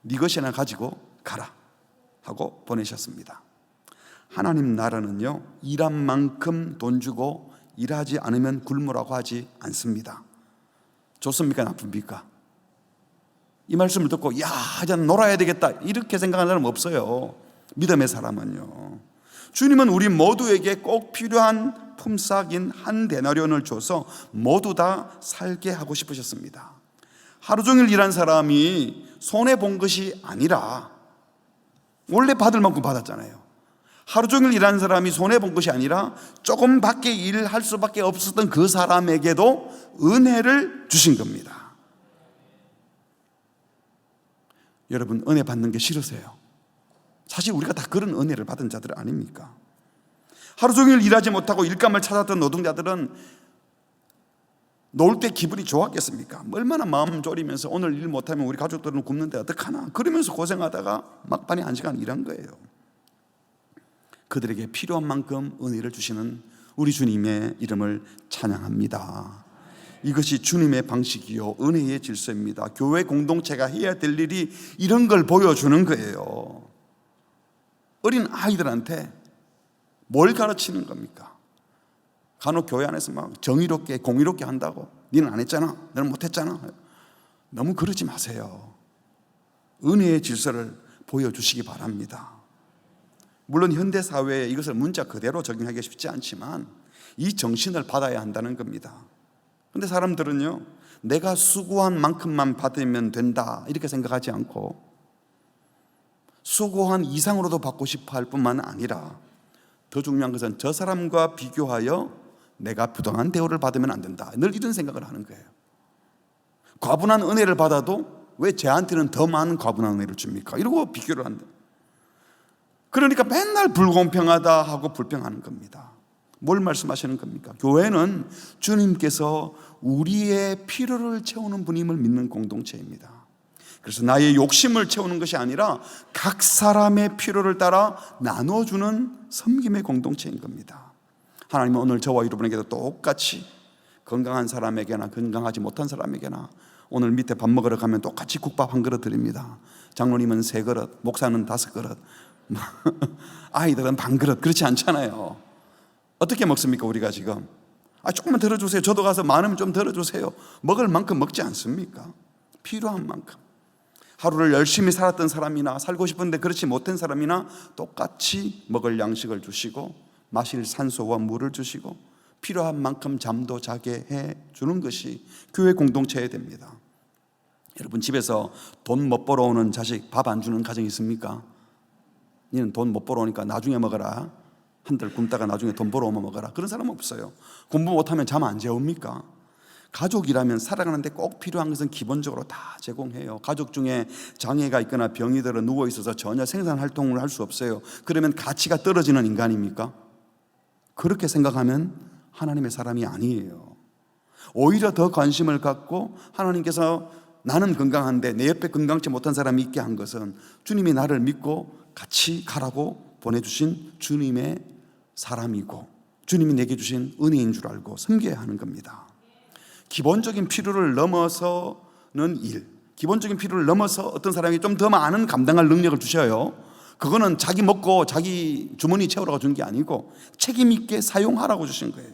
S1: 네 것이나 가지고 가라 하고 보내셨습니다. 하나님 나라는요, 일한 만큼 돈 주고 일하지 않으면 굶으라고 하지 않습니다. 좋습니까? 나쁩니까? 이 말씀을 듣고 이제 놀아야 되겠다 이렇게 생각하는 사람은 없어요. 믿음의 사람은요. 주님은 우리 모두에게 꼭 필요한 품삯인 한 데나리온을 줘서 모두 다 살게 하고 싶으셨습니다. 하루 종일 일한 사람이 손해본 것이 아니라 원래 받을 만큼 받았잖아요. 하루 종일 일하는 사람이 손해본 것이 아니라 조금 밖에 일할 수밖에 없었던 그 사람에게도 은혜를 주신 겁니다. 여러분, 은혜 받는 게 싫으세요? 사실 우리가 다 그런 은혜를 받은 자들 아닙니까? 하루 종일 일하지 못하고 일감을 찾았던 노동자들은 놀 때 기분이 좋았겠습니까? 얼마나 마음 졸이면서 오늘 일 못하면 우리 가족들은 굶는데 어떡하나, 그러면서 고생하다가 막판에 1시간 일한 거예요. 그들에게 필요한 만큼 은혜를 주시는 우리 주님의 이름을 찬양합니다. 이것이 주님의 방식이요 은혜의 질서입니다. 교회 공동체가 해야 될 일이 이런 걸 보여주는 거예요. 어린 아이들한테 뭘 가르치는 겁니까? 간혹 교회 안에서 막 정의롭게 공의롭게 한다고, 니는 안 했잖아, 너는 못했잖아. 너무 그러지 마세요. 은혜의 질서를 보여주시기 바랍니다. 물론 현대사회에 이것을 문자 그대로 적용하기 쉽지 않지만 이 정신을 받아야 한다는 겁니다. 그런데 사람들은요, 내가 수고한 만큼만 받으면 된다 이렇게 생각하지 않고 수고한 이상으로도 받고 싶어 할 뿐만 아니라 더 중요한 것은 저 사람과 비교하여 내가 부당한 대우를 받으면 안 된다, 늘 이런 생각을 하는 거예요. 과분한 은혜를 받아도 왜 쟤한테는 더 많은 과분한 은혜를 줍니까? 이러고 비교를 한다. 그러니까 맨날 불공평하다 하고 불평하는 겁니다. 뭘 말씀하시는 겁니까? 교회는 주님께서 우리의 필요를 채우는 분임을 믿는 공동체입니다. 그래서 나의 욕심을 채우는 것이 아니라 각 사람의 필요를 따라 나눠주는 섬김의 공동체인 겁니다. 하나님은 오늘 저와 여러분에게도 똑같이 건강한 사람에게나 건강하지 못한 사람에게나 오늘 밑에 밥 먹으러 가면 똑같이 국밥 한 그릇 드립니다. 장로님은 3그릇, 목사는 5그릇, 아이들은 반 그릇. 그렇지 않잖아요. 어떻게 먹습니까 우리가 지금? 조금만 덜어주세요. 저도 가서 많으면 좀 덜어주세요. 먹을 만큼 먹지 않습니까? 필요한 만큼. 하루를 열심히 살았던 사람이나 살고 싶은데 그렇지 못한 사람이나 똑같이 먹을 양식을 주시고 마실 산소와 물을 주시고 필요한 만큼 잠도 자게 해주는 것이 교회 공동체여야 됩니다. 여러분, 집에서 돈 못 벌어오는 자식 밥 안 주는 가정이 있습니까? 니는 돈 못 벌어오니까 나중에 먹어라, 한 달 굶다가 나중에 돈 벌어오면 먹어라, 그런 사람은 없어요. 공부 못하면 잠 안 재웁니까? 가족이라면 살아가는데 꼭 필요한 것은 기본적으로 다 제공해요. 가족 중에 장애가 있거나 병이 들어 누워있어서 전혀 생산활동을 할 수 없어요. 그러면 가치가 떨어지는 인간입니까? 그렇게 생각하면 하나님의 사람이 아니에요. 오히려 더 관심을 갖고 하나님께서 나는 건강한데 내 옆에 건강치 못한 사람이 있게 한 것은 주님이 나를 믿고 같이 가라고 보내주신 주님의 사람이고 주님이 내게 주신 은혜인 줄 알고 섬겨야 하는 겁니다. 기본적인 필요를 넘어서는 일, 기본적인 필요를 넘어서 어떤 사람이 좀 더 많은 감당할 능력을 주셔요. 그거는 자기 먹고 자기 주머니 채우라고 준 게 아니고 책임 있게 사용하라고 주신 거예요.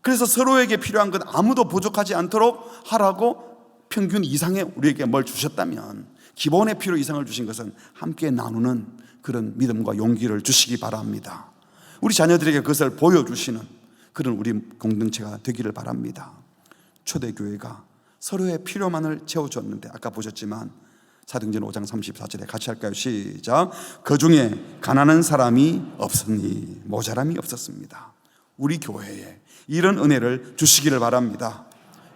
S1: 그래서 서로에게 필요한 것 아무도 부족하지 않도록 하라고 평균 이상의 우리에게 뭘 주셨다면 기본의 필요 이상을 주신 것은 함께 나누는 그런 믿음과 용기를 주시기 바랍니다. 우리 자녀들에게 그것을 보여주시는 그런 우리 공동체가 되기를 바랍니다. 초대교회가 서로의 필요만을 채워줬는데 아까 보셨지만 사도행전 5장 34절에 같이 할까요? 시작. 그 중에 가난한 사람이 없으니 모자람이 없었습니다. 우리 교회에 이런 은혜를 주시기를 바랍니다.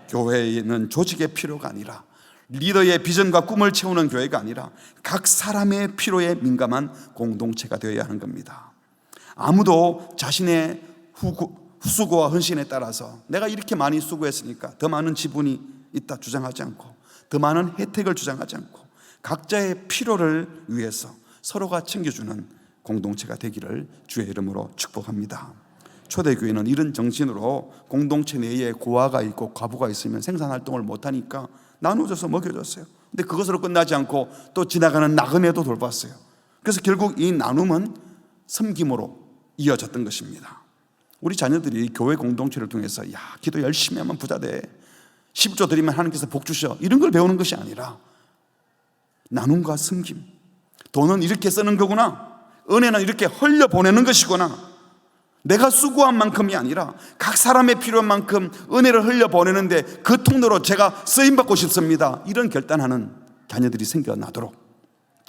S1: 교회는 조직의 필요가 아니라 리더의 비전과 꿈을 채우는 교회가 아니라 각 사람의 필요에 민감한 공동체가 되어야 하는 겁니다. 아무도 자신의 수고와 헌신에 따라서 내가 이렇게 많이 수고했으니까 더 많은 지분이 있다 주장하지 않고 더 많은 혜택을 주장하지 않고 각자의 필요를 위해서 서로가 챙겨주는 공동체가 되기를 주의 이름으로 축복합니다. 초대교회는 이런 정신으로 공동체 내에 고아가 있고 과부가 있으면 생산활동을 못하니까 나눠줘서 먹여줬어요. 근데 그것으로 끝나지 않고 또 지나가는 나그네도 돌봤어요. 그래서 결국 이 나눔은 섬김으로 이어졌던 것입니다. 우리 자녀들이 교회 공동체를 통해서 기도 열심히 하면 부자 돼, 10조 드리면 하나님께서 복 주셔, 이런 걸 배우는 것이 아니라 나눔과 섬김, 돈은 이렇게 쓰는 거구나, 은혜는 이렇게 흘려보내는 것이구나, 내가 수고한 만큼이 아니라 각 사람의 필요한 만큼 은혜를 흘려보내는데 그 통로로 제가 쓰임받고 싶습니다, 이런 결단하는 자녀들이 생겨나도록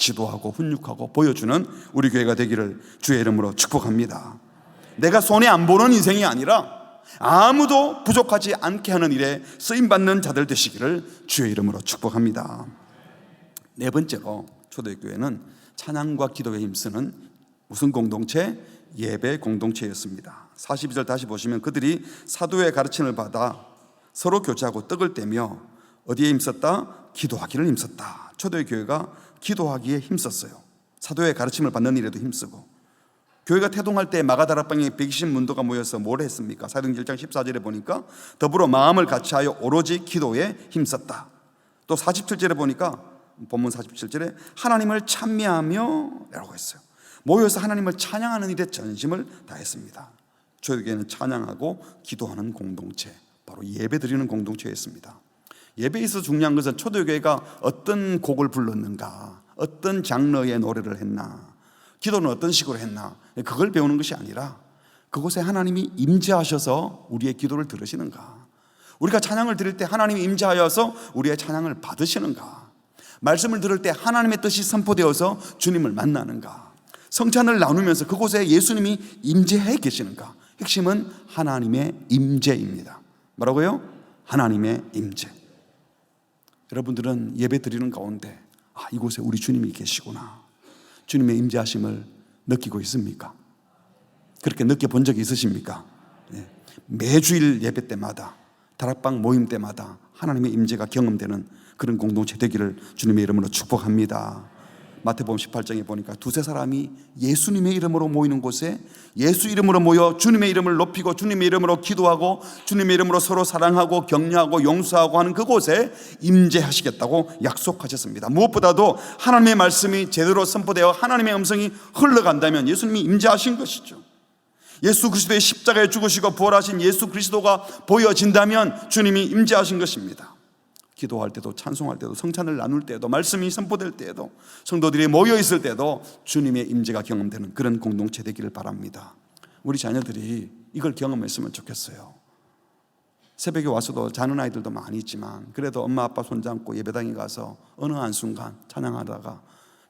S1: 지도하고 훈육하고 보여주는 우리 교회가 되기를 주의 이름으로 축복합니다. 내가 손에 안 보는 인생이 아니라 아무도 부족하지 않게 하는 일에 쓰임받는 자들 되시기를 주의 이름으로 축복합니다. 네 번째로 초대교회는 찬양과 기도에 힘쓰는 무슨 공동체? 예배 공동체였습니다. 42절 다시 보시면 그들이 사도의 가르침을 받아 서로 교제하고 떡을 떼며 어디에 힘썼다? 기도하기를 힘썼다. 초대교회가 기도하기에 힘썼어요. 사도의 가르침을 받는 일에도 힘쓰고, 교회가 태동할 때 마가다락방에 120문도가 모여서 뭘 했습니까? 사도행전 1장 14절에 보니까 더불어 마음을 같이하여 오로지 기도에 힘썼다. 또 47절에 보니까 본문 47절에 하나님을 찬미하며 라고 했어요. 모여서 하나님을 찬양하는 일에 전심을 다했습니다. 초대교회는 찬양하고 기도하는 공동체, 바로 예배 드리는 공동체였습니다. 예배에 있어서 중요한 것은 초대교회가 어떤 곡을 불렀는가, 어떤 장르의 노래를 했나, 기도는 어떤 식으로 했나, 그걸 배우는 것이 아니라 그곳에 하나님이 임재하셔서 우리의 기도를 들으시는가, 우리가 찬양을 드릴 때 하나님이 임재하여서 우리의 찬양을 받으시는가, 말씀을 들을 때 하나님의 뜻이 선포되어서 주님을 만나는가, 성찬을 나누면서 그곳에 예수님이 임재해 계시는가. 핵심은 하나님의 임재입니다. 뭐라고요? 하나님의 임재. 여러분들은 예배 드리는 가운데 이곳에 우리 주님이 계시구나, 주님의 임재하심을 느끼고 있습니까? 그렇게 느껴본 적이 있으십니까? 매주일 예배 때마다, 다락방 모임 때마다 하나님의 임재가 경험되는 그런 공동체 되기를 주님의 이름으로 축복합니다. 마태복음 18장에 보니까 두세 사람이 예수님의 이름으로 모이는 곳에 예수 이름으로 모여 주님의 이름을 높이고 주님의 이름으로 기도하고 주님의 이름으로 서로 사랑하고 격려하고 용서하고 하는 그곳에 임재하시겠다고 약속하셨습니다. 무엇보다도 하나님의 말씀이 제대로 선포되어 하나님의 음성이 흘러간다면 예수님이 임재하신 것이죠. 예수 그리스도의 십자가에 죽으시고 부활하신 예수 그리스도가 보여진다면 주님이 임재하신 것입니다. 기도할 때도, 찬송할 때도, 성찬을 나눌 때도, 말씀이 선포될 때에도, 성도들이 모여 있을 때도 주님의 임재가 경험되는 그런 공동체 되기를 바랍니다. 우리 자녀들이 이걸 경험했으면 좋겠어요. 새벽에 와서도 자는 아이들도 많이 있지만 그래도 엄마 아빠 손잡고 예배당에 가서 어느 한순간 찬양하다가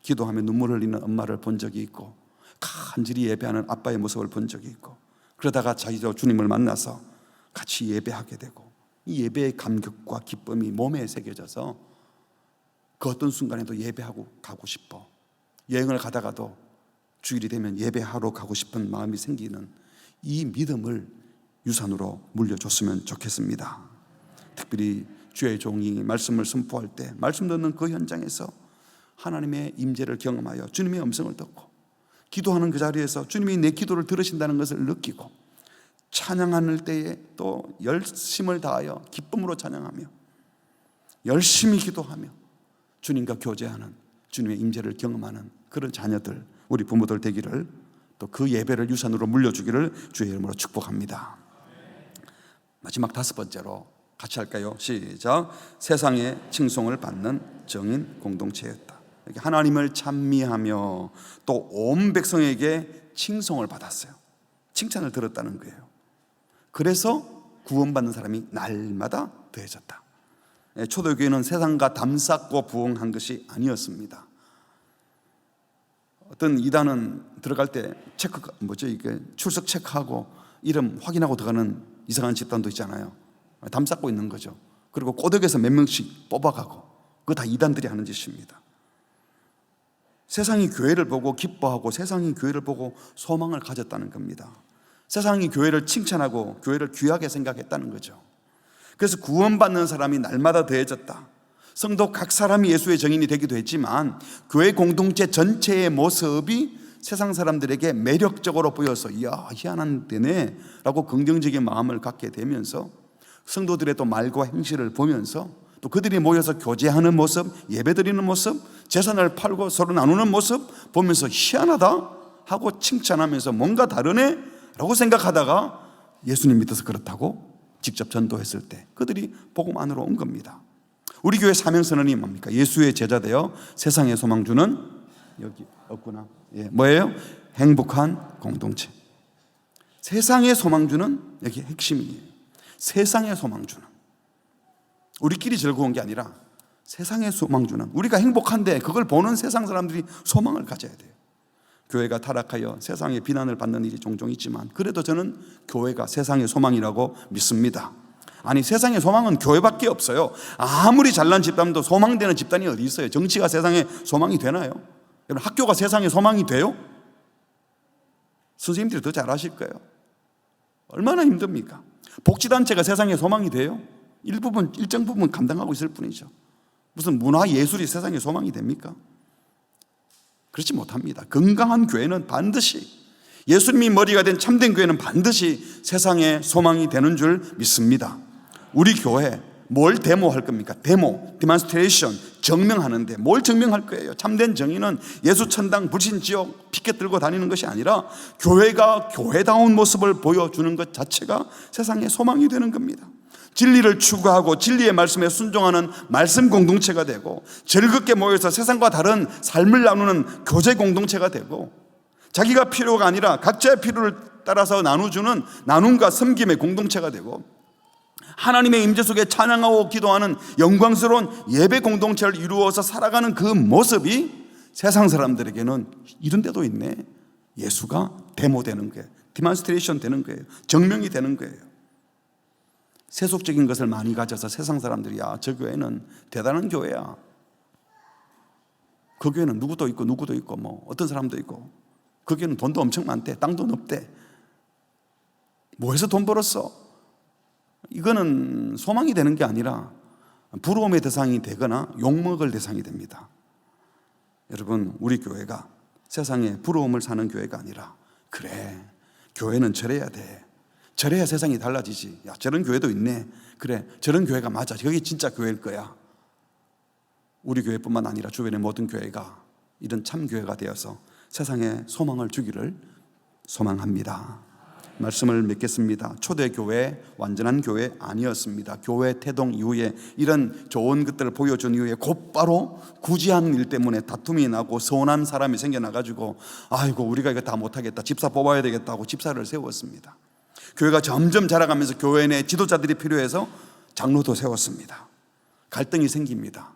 S1: 기도하며 눈물 흘리는 엄마를 본 적이 있고, 간절히 예배하는 아빠의 모습을 본 적이 있고, 그러다가 자기도 주님을 만나서 같이 예배하게 되고, 이 예배의 감격과 기쁨이 몸에 새겨져서 그 어떤 순간에도 예배하고 가고 싶어, 여행을 가다가도 주일이 되면 예배하러 가고 싶은 마음이 생기는 이 믿음을 유산으로 물려줬으면 좋겠습니다. 특별히 주의 종이 말씀을 선포할 때 말씀 듣는 그 현장에서 하나님의 임재를 경험하여 주님의 음성을 듣고, 기도하는 그 자리에서 주님이 내 기도를 들으신다는 것을 느끼고, 찬양하는 때에 또 열심을 다하여 기쁨으로 찬양하며 열심히 기도하며 주님과 교제하는, 주님의 임재를 경험하는 그런 자녀들, 우리 부모들 되기를, 또 그 예배를 유산으로 물려주기를 주의 이름으로 축복합니다. 마지막 다섯 번째로 같이 할까요? 시작. 세상의 칭송을 받는 정인 공동체였다. 하나님을 찬미하며 또 온 백성에게 칭송을 받았어요. 칭찬을 들었다는 거예요. 그래서 구원받는 사람이 날마다 더해졌다. 초대교회는 세상과 담쌓고 부흥한 것이 아니었습니다. 어떤 이단은 들어갈 때 이게 출석 체크하고 이름 확인하고 들어가는 이상한 집단도 있잖아요. 담쌓고 있는 거죠. 그리고 꼬덕에서 몇 명씩 뽑아가고, 그거 다 이단들이 하는 짓입니다. 세상이 교회를 보고 기뻐하고 세상이 교회를 보고 소망을 가졌다는 겁니다. 세상이 교회를 칭찬하고 교회를 귀하게 생각했다는 거죠. 그래서 구원받는 사람이 날마다 더해졌다. 성도 각 사람이 예수의 증인이 되기도 했지만 교회 공동체 전체의 모습이 세상 사람들에게 매력적으로 보여서 이야, 희한한 데네 라고 긍정적인 마음을 갖게 되면서 성도들의 또 말과 행실을 보면서 또 그들이 모여서 교제하는 모습, 예배드리는 모습, 재산을 팔고 서로 나누는 모습 보면서 희한하다 하고 칭찬하면서 뭔가 다르네 라고 생각하다가 예수님 믿어서 그렇다고 직접 전도했을 때 그들이 복음 안으로 온 겁니다. 우리 교회 사명선언이 뭡니까? 예수의 제자 되어 세상의 소망 주는, 여기 없구나, 뭐예요? 행복한 공동체. 세상의 소망 주는, 여기 핵심이에요. 세상의 소망 주는, 우리끼리 즐거운 게 아니라 세상에 소망 주는, 우리가 행복한데 그걸 보는 세상 사람들이 소망을 가져야 돼요. 교회가 타락하여 세상의 비난을 받는 일이 종종 있지만 그래도 저는 교회가 세상의 소망이라고 믿습니다. 아니, 세상의 소망은 교회밖에 없어요. 아무리 잘난 집단도 소망되는 집단이 어디 있어요? 정치가 세상의 소망이 되나요? 여러분, 학교가 세상의 소망이 돼요? 선생님들이 더 잘 아실 거예요. 얼마나 힘듭니까? 복지단체가 세상의 소망이 돼요? 일정 부분 감당하고 있을 뿐이죠. 무슨 문화예술이 세상의 소망이 됩니까? 그렇지 못합니다. 건강한 교회는 반드시, 예수님이 머리가 된 참된 교회는 반드시 세상의 소망이 되는 줄 믿습니다. 우리 교회 뭘 데모할 겁니까? 디몬스트레이션, 증명하는데 뭘 증명할 거예요? 참된 정의는 예수 천당 불신 지옥 피켓 들고 다니는 것이 아니라 교회가 교회다운 모습을 보여주는 것 자체가 세상의 소망이 되는 겁니다. 진리를 추구하고 진리의 말씀에 순종하는 말씀 공동체가 되고, 즐겁게 모여서 세상과 다른 삶을 나누는 교제 공동체가 되고, 자기가 필요가 아니라 각자의 필요를 따라서 나눠주는 나눔과 섬김의 공동체가 되고, 하나님의 임재 속에 찬양하고 기도하는 영광스러운 예배 공동체를 이루어서 살아가는 그 모습이 세상 사람들에게는 이런 데도 있네, 예수가 데모되는 거예요. 디몬스트레이션 되는 거예요. 증명이 되는 거예요. 세속적인 것을 많이 가져서 세상 사람들이, 야, 저 교회는 대단한 교회야, 그 교회는 누구도 있고 뭐 어떤 사람도 있고, 그 교회는 돈도 엄청 많대, 땅도 넓대, 뭐 해서 돈 벌었어? 이거는 소망이 되는 게 아니라 부러움의 대상이 되거나 욕먹을 대상이 됩니다. 여러분, 우리 교회가 세상에 부러움을 사는 교회가 아니라, 그래, 교회는 저래야 돼, 저래야 세상이 달라지지, 야, 저런 교회도 있네, 그래, 저런 교회가 맞아, 저게 진짜 교회일 거야. 우리 교회뿐만 아니라 주변의 모든 교회가 이런 참 교회가 되어서 세상에 소망을 주기를 소망합니다. 말씀을 맺겠습니다. 초대교회, 완전한 교회 아니었습니다. 교회 태동 이후에 이런 좋은 것들을 보여준 이후에 곧바로 구제하는 일 때문에 다툼이 나고 서운한 사람이 생겨나가지고, 아이고, 우리가 이거 다 못하겠다, 집사 뽑아야 되겠다고 집사를 세웠습니다. 교회가 점점 자라가면서 교회 내 지도자들이 필요해서 장로도 세웠습니다. 갈등이 생깁니다.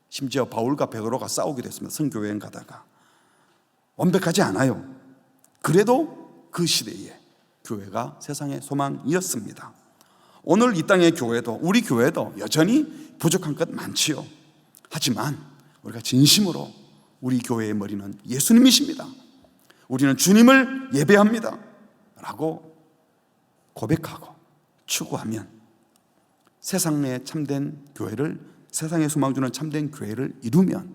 S1: 심지어 바울과 베드로가 싸우기도 했습니다. 선교여행 가다가. 완벽하지 않아요. 그래도 그 시대에 교회가 세상의 소망이었습니다. 오늘 이 땅의 교회도, 우리 교회도 여전히 부족한 것 많지요. 하지만 우리가 진심으로 우리 교회의 머리는 예수님이십니다, 우리는 주님을 예배합니다 라고 고백하고 추구하면 세상에 참된 교회를, 세상에 소망 주는 참된 교회를 이루면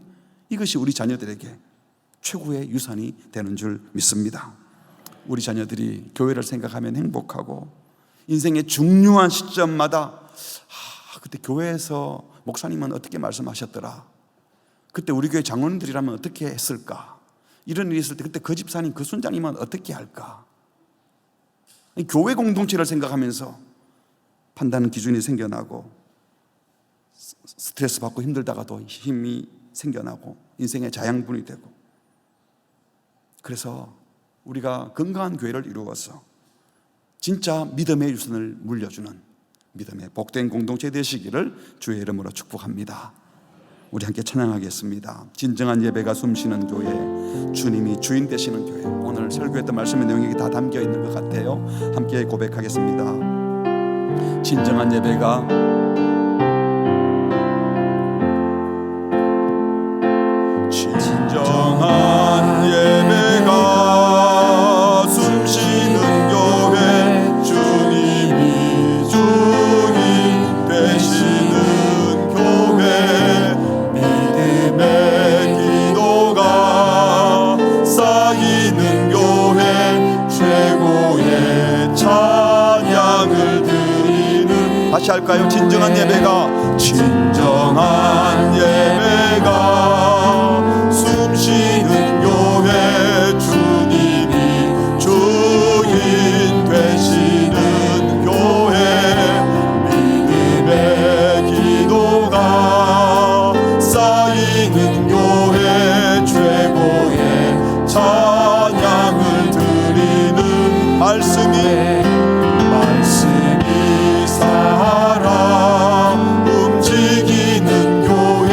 S1: 이것이 우리 자녀들에게 최고의 유산이 되는 줄 믿습니다. 우리 자녀들이 교회를 생각하면 행복하고, 인생의 중요한 시점마다 그때 교회에서 목사님은 어떻게 말씀하셨더라, 그때 우리 교회 장로님들이라면 어떻게 했을까, 이런 일이 있을 때 그때 그 집사님, 그 순장님은 어떻게 할까, 교회 공동체를 생각하면서 판단 기준이 생겨나고, 스트레스 받고 힘들다가도 힘이 생겨나고 인생의 자양분이 되고, 그래서 우리가 건강한 교회를 이루어서 진짜 믿음의 유산을 물려주는 믿음의 복된 공동체 되시기를 주의 이름으로 축복합니다. 우리 함께 찬양하겠습니다. 진정한 예배가 숨쉬는 교회, 주님이 주인 되시는 교회. 오늘 설교했던 말씀의 내용이 다 담겨 있는 것 같아요. 함께 고백하겠습니다. 진정한 예배가 진정한 예배가 숨쉬는 교회, 주님이 주인 되시는 교회, 믿음의 기도가 쌓이는 교회, 최고의 찬양을 드리는, 다시 할까요? 진정한 예배가, 진정한 예배가 숨쉬는 교회, 주님이 주인 되시는 교회, 믿음의 기도가 쌓이는 교회, 최고의 찬양을 드리는, 말씀이 살아 움직이는 교회,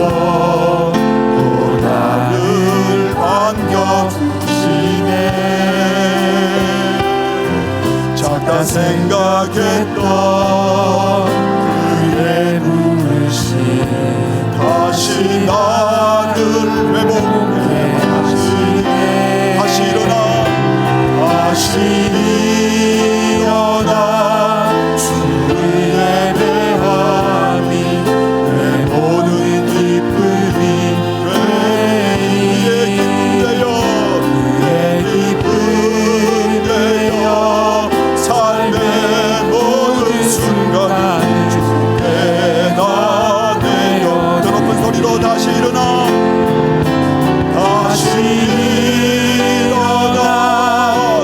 S1: 또 나를 반겨주시네. 작다 생각했던 그의 부르심 다시 나를 회복해 하시네. 다시 일어나 주를 예배함이 내 모든 기쁨이 그의 기쁨 되어 삶의 모든 순간 주께 다 내어 더 높은 소리로 다시 일어나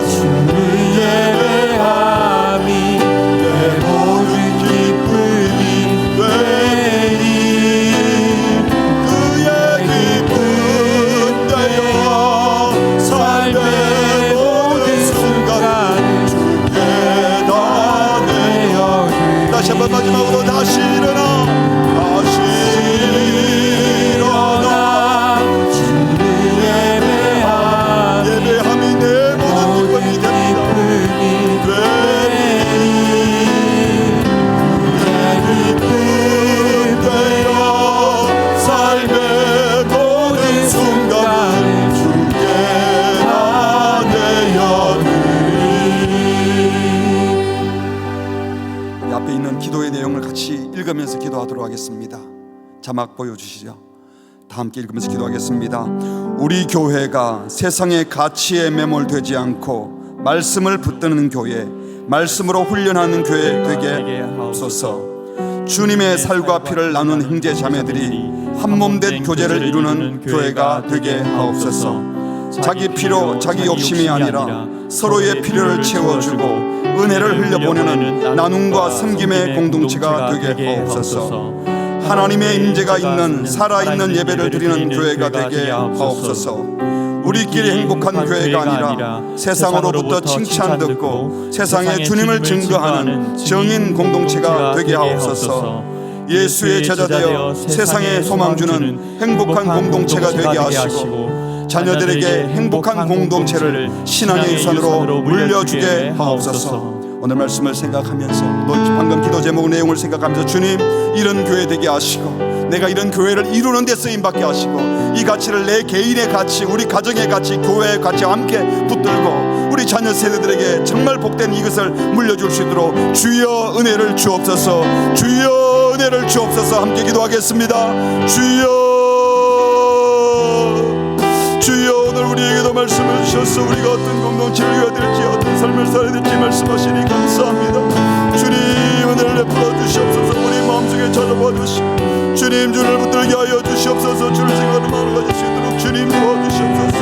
S1: 주를 예배함이 내 모든 기쁨이 되니 그의 기쁨 되어 삶의 모든 순간 주께 다 내어 다시 한번 마지막으로 다시 일어나 예배함이 내 모든 기쁨이 됩니다. 기쁨 되어 삶의 모든 순간을 주께 다 내어드리. 앞에 있는 기도의 내용을 같이 읽으면서 기도하도록 하겠습니다. 자막 보여주시죠. 다 함께 읽으면서 기도하겠습니다. 우리 교회가 세상의 가치에 매몰되지 않고 말씀을 붙드는 교회, 말씀으로 훈련하는 교회 되게 하옵소서. 주님의 살과 피를 나눈 형제 자매들이 한몸된 교제를 이루는 교회가 되게 하옵소서. 자기 피로 자기 욕심이 아니라 서로의 필요를 채워주고 은혜를 흘려보내는 나눔과 섬김의 공동체가 되게 하옵소서. 하나님의 임재가 있는 살아있는 예배를 드리는 교회가 되게 하옵소서. 우리끼리 행복한 교회가 아니라 세상으로부터 칭찬 듣고 세상에 주님을 증거하는 정인 공동체가 되게 하옵소서. 예수의 제자 되어 세상에 소망 주는 행복한 공동체가 되게 하시고 자녀들에게 행복한 공동체를 신앙의 유산으로 물려주게 하옵소서. 오늘 말씀을 생각하면서 방금 기도 제목 내용을 생각하면서 주님 이런 교회 되게 하시고 내가 이런 교회를 이루는 데 쓰임받게 하시고 이 가치를 내 개인의 가치, 우리 가정의 가치, 교회의 가치와 함께 붙들고 우리 자녀 세대들에게 정말 복된 이것을 물려줄 수 있도록 주여 은혜를 주옵소서. 주여 은혜를 주옵소서. 함께 기도하겠습니다. 주여 오늘 우리에게도 말씀을 주셔서 우리가 어떤 공동체를 이어야 될지 어떤 삶을 살아야 될지 말씀하시니 감사합니다. 주님 은혜를 베풀어 주시옵소서. 우리 마음속에 찾아와 주시고 주님 주를 붙들게 하여 주시옵소서. 주를 생각하는 마음을 가질 수 있도록 주님 도와주시옵소서.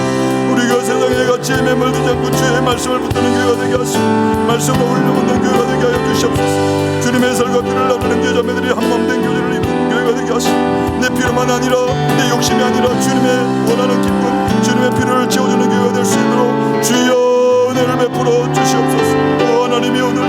S1: 우리가 세상의 가치에 매몰되지 않고 주의 말씀을 붙드는 교회가 되게 하시고 말씀으로 훈련받는 교회가 되게 하여 주시옵소서. 주님의 살과 피를 나누는 교자매들이 한몸된 교제를 이루는 교회가 되게 하시고 내 필요만 아니라 내 욕심이 아니라 주님의 원하는 기쁨 주님의 필요를 채워주는 교회가 될 수 있도록 주여 은혜를 베풀어 주시옵소서. 하나님이 오늘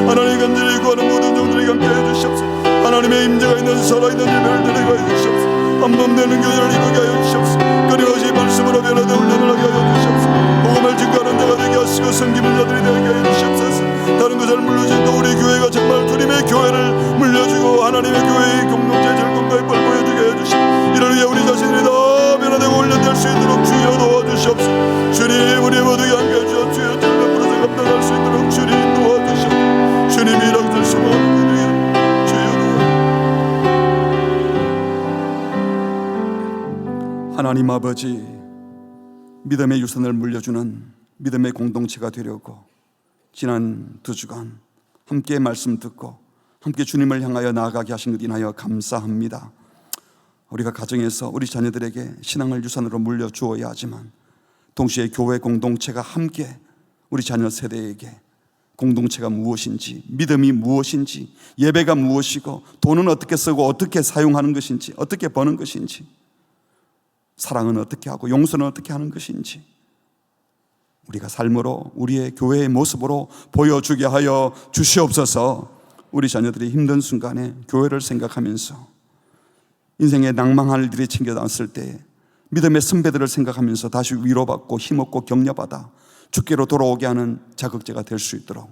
S1: 하나님 간절히 구하는 모든 종들에게 함께 해주시옵소서. 하나님의 임재가 있는 살아있는 예배를 드리게 하여 주시옵소서. 한몸 되는 교회를 이루게 하여 주시옵소서. 끊임없이 말씀으로 변화된 훈련을 하게 하여 주시옵소서. 복음을 증거하는 자가 되게 하시고 섬기는 자들이 되게 하여 주시옵소서. 다른 것을 물려주도 우리 교회가 정말 주님의 교회를 물려주고 하나님의 교회의 공동체의 즐거움과 이빨 보여주게 해주시고 이를 위해 우리 자신들이 다 변화되고 훈련될 수 있도록 주여 도와주시옵소서. 주님 우리 모두에게 함께해 주옵소서. 주여 주를 베풀어서 감당할 수 있도록 주님 도와주시옵소서. 주님이 이렇게 소망하는 그들에게 주여 도와주시옵소서. 하나님 아버지 믿음의 유산을 물려주는 믿음의 공동체가 되려고 지난 2주간 함께 말씀 듣고 함께 주님을 향하여 나아가게 하신 것 인하여 감사합니다. 우리가 가정에서 우리 자녀들에게 신앙을 유산으로 물려주어야 하지만 동시에 교회 공동체가 함께 우리 자녀 세대에게 공동체가 무엇인지, 믿음이 무엇인지, 예배가 무엇이고 돈은 어떻게 쓰고 어떻게 사용하는 것인지, 어떻게 버는 것인지, 사랑은 어떻게 하고 용서는 어떻게 하는 것인지 우리가 삶으로 우리의 교회의 모습으로 보여주게 하여 주시옵소서. 우리 자녀들이 힘든 순간에 교회를 생각하면서 인생의 낭망할 일이 챙겨놨을 때 믿음의 선배들을 생각하면서 다시 위로받고 힘없고 격려받아 주께로 돌아오게 하는 자극제가 될 수 있도록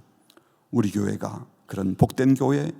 S1: 우리 교회가 그런 복된 교회,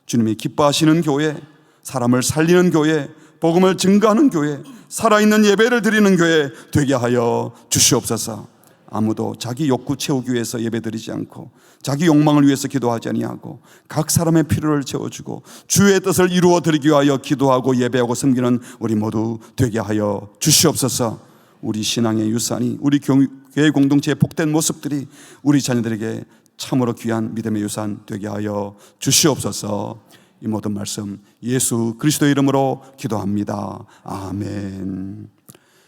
S1: 주님이 기뻐하시는 교회, 사람을 살리는 교회, 복음을 증거하는 교회, 살아있는 예배를 드리는 교회 되게 하여 주시옵소서. 아무도 자기 욕구 채우기 위해서 예배드리지 않고 자기 욕망을 위해서 기도하지 아니하고 각 사람의 필요를 채워주고 주의 뜻을 이루어 드리기 위하여 기도하고 예배하고 섬기는 우리 모두 되게 하여 주시옵소서. 우리 신앙의 유산이, 우리 교회 공동체의 복된 모습들이 우리 자녀들에게 참으로 귀한 믿음의 유산 되게 하여 주시옵소서. 이 모든 말씀 예수 그리스도의 이름으로 기도합니다. 아멘.